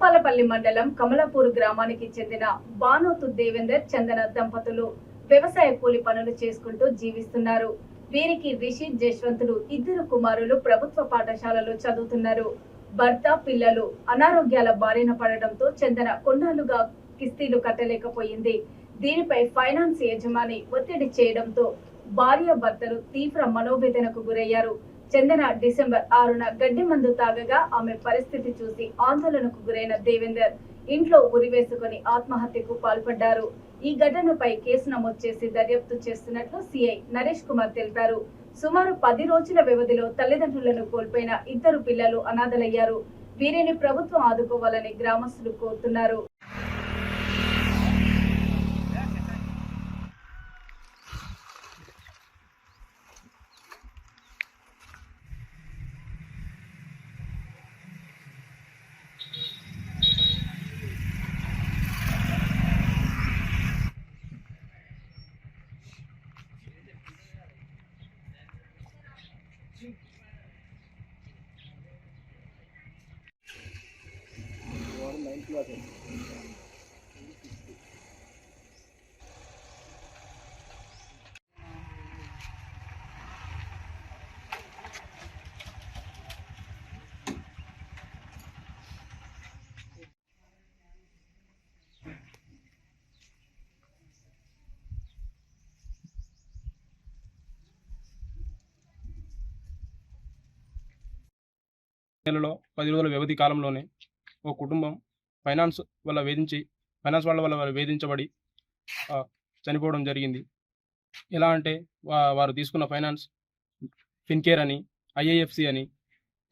భూపాలపల్లి మండలం కమలాపూర్ గ్రామానికి చెందిన బానోతు దేవేందర్ చందన దంపతులు వ్యవసాయ కూలి పనులు చేసుకుంటూ జీవిస్తున్నారు. వీరికి రిషి జశ్వంతులు ఇద్దరు కుమారులు ప్రభుత్వ పాఠశాలలో చదువుతున్నారు. భర్త పిల్లలు అనారోగ్యాల బారిన పడడంతో చందన కొన్నాళ్లుగా కిస్తీలు కట్టలేకపోయింది. దీనిపై ఫైనాన్స్ యజమాని ఒత్తిడి చేయడంతో భార్య భర్తలు తీవ్ర మనోవేదనకు గురయ్యారు. చందన డిసెంబర్ 6న గడ్డి మందు తాగగా ఆమె పరిస్థితి చూసి ఆందోళనకు గురైన దేవేందర్ ఇంట్లో ఉరివేసుకుని ఆత్మహత్యకు పాల్పడ్డారు. ఈ ఘటనపై కేసు నమోదు చేసి దర్యాప్తు చేస్తున్నట్లు సిఐ నరేష్ కుమార్ తెలిపారు. సుమారు 10 రోజుల వ్యవధిలో తల్లిదండ్రులను కోల్పోయిన ఇద్దరు పిల్లలు అనాథలయ్యారు. వీరిని ప్రభుత్వం ఆదుకోవాలని గ్రామస్తులు కోరుతున్నారు. నెలలో 10 రోజుల వ్యవధి కాలంలోనే ఒక కుటుంబం ఫైనాన్స్ వాళ్ళ వేధించబడి చనిపోవడం జరిగింది. ఎలా అంటే వారు తీసుకున్న ఫైనాన్స్ ఫిన్కేర్ అని, ఐఐఎఫ్సి అని,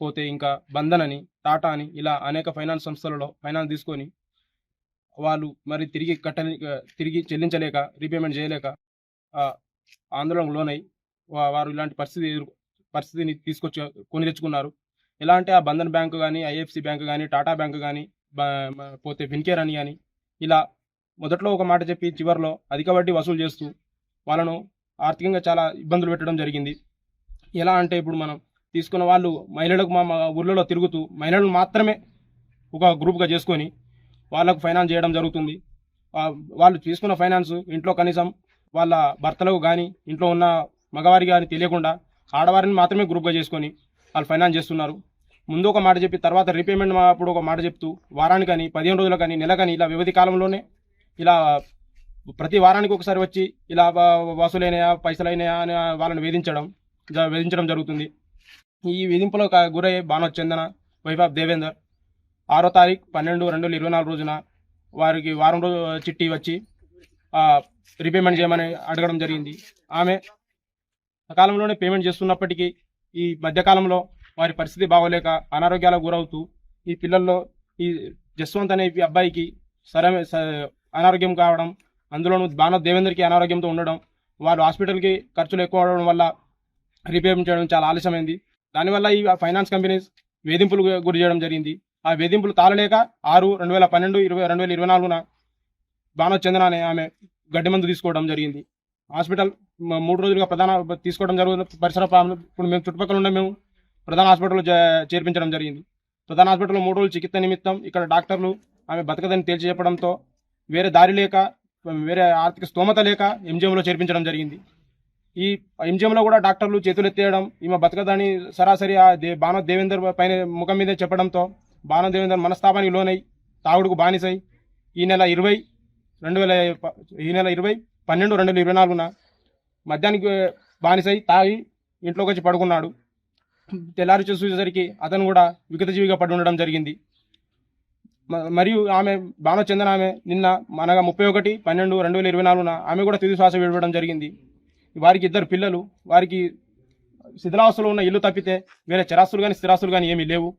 పోతే ఇంకా బంధన్ అని, టాటా అని, ఇలా అనేక ఫైనాన్స్ సంస్థలలో ఫైనాన్స్ తీసుకొని వాళ్ళు మరి తిరిగి చెల్లించలేక, రీపేమెంట్ చేయలేక ఆందోళనకు లోనై వారు ఇలాంటి పరిస్థితిని కొని తెచ్చుకున్నారు. ఎలా అంటే ఆ బంధన్ బ్యాంకు కానీ, ఐఎఫ్సి బ్యాంకు కానీ, టాటా బ్యాంకు కానీ, పోతే ఫిన్కేర్ అని కానీ, ఇలా మొదట్లో ఒక మాట చెప్పి చివరిలో అధిక వడ్డీ వసూలు చేస్తూ వాళ్ళను ఆర్థికంగా చాలా ఇబ్బందులు పెట్టడం జరిగింది. ఎలా అంటే ఇప్పుడు మనం తీసుకున్న వాళ్ళు మహిళలకు మా ఊర్లలో తిరుగుతూ మహిళలను మాత్రమే ఒక గ్రూప్గా చేసుకొని వాళ్ళకు ఫైనాన్స్ చేయడం జరుగుతుంది. వాళ్ళు తీసుకున్న ఫైనాన్స్ ఇంట్లో కనీసం వాళ్ళ భర్తలకు కానీ, ఇంట్లో ఉన్న మగవారి కానీ తెలియకుండా ఆడవారిని మాత్రమే గ్రూప్గా చేసుకొని వాళ్ళు ఫైనాన్స్ చేస్తున్నారు. ముందు ఒక మాట చెప్పి తర్వాత రీపేమెంట్ అప్పుడు ఒక మాట చెప్తూ వారానికని, 15 రోజులకని, నెలకని, ఇలా వ్యవధి కాలంలోనే ఇలా ప్రతి వారానికి ఒకసారి వచ్చి ఇలా వసూలైనయా, పైసలైనయా అని వాళ్ళని వేధించడం జరుగుతుంది. ఈ వేధింపులో గురయ్యే బానోతు చందన, వైఫ్ ఆఫ్ దేవేందర్ 6వ తారీఖు 12/2024 రోజున వారికి వారం రోజు చిట్టి వచ్చి రీపేమెంట్ చేయమని అడగడం జరిగింది. ఆమె సకాలంలోనే పేమెంట్ చేస్తున్నప్పటికీ ఈ మధ్యకాలంలో వారి పరిస్థితి బాగోలేక అనారోగ్యాలకు గురవుతూ ఈ పిల్లల్లో ఈ జస్వంత్ అనే అబ్బాయికి అనారోగ్యం కావడం, అందులోనూ బానోతు దేవేందర్కి అనారోగ్యంతో ఉండడం, వారు హాస్పిటల్కి ఖర్చులు ఎక్కువ అవడం వల్ల రీపేమెంట్ చేయడం చాలా ఆలస్యమైంది. దానివల్ల ఈ ఫైనాన్స్ కంపెనీస్ వేధింపులు గురి చేయడం జరిగింది. ఆ వేధింపులు తాళలేక 6/12/2024న బానోతు చందన అనే ఆమె గడ్డి మందు తీసుకోవడం జరిగింది. హాస్పిటల్ 3 రోజులుగా తీసుకోవడం జరుగుతుంది. ఇప్పుడు మేము చుట్టుపక్కల ఉండే మేము ప్రధాన హాస్పిటల్లో చేర్పించడం జరిగింది. ప్రధాన హాస్పిటల్లో 3 రోజులు చికిత్స నిమిత్తం ఇక్కడ డాక్టర్లు ఆమె బతకదని తేల్చి చెప్పడంతో వేరే దారి లేక, వేరే ఆర్థిక స్తోమత లేక ఎంజిఎంలో చేర్పించడం జరిగింది. ఈ ఎంజిఎంలో కూడా డాక్టర్లు చేతులు ఎత్తేయడం, ఈమె బతకదని సరాసరి బానోతు దేవేందర్ పైన ముఖం మీదే చెప్పడంతో బానోతు దేవేందర్ మనస్తాపానికి లోనై తాగుడుకు బానిసై ఈ నెల 20/12/2024న మధ్యాహ్నానికి బానిసై తాగి ఇంట్లోకి వచ్చి పడుకున్నాడు. తెల్లారి చూసేసరికి అతను కూడా వికతజీవిగా పడి ఉండడం జరిగింది. మరియు ఆమె బానోతు చందన ఆమె నిన్న 31/12/2024న ఆమె కూడా తుది శ్వాస విడవడం జరిగింది. వారికి 2 పిల్లలు. వారికి శిథిలావస్థలో ఉన్న ఇల్లు తప్పితే వేరే చరాస్తులు కానీ స్థిరాస్తులు కానీ ఏమీ లేవు.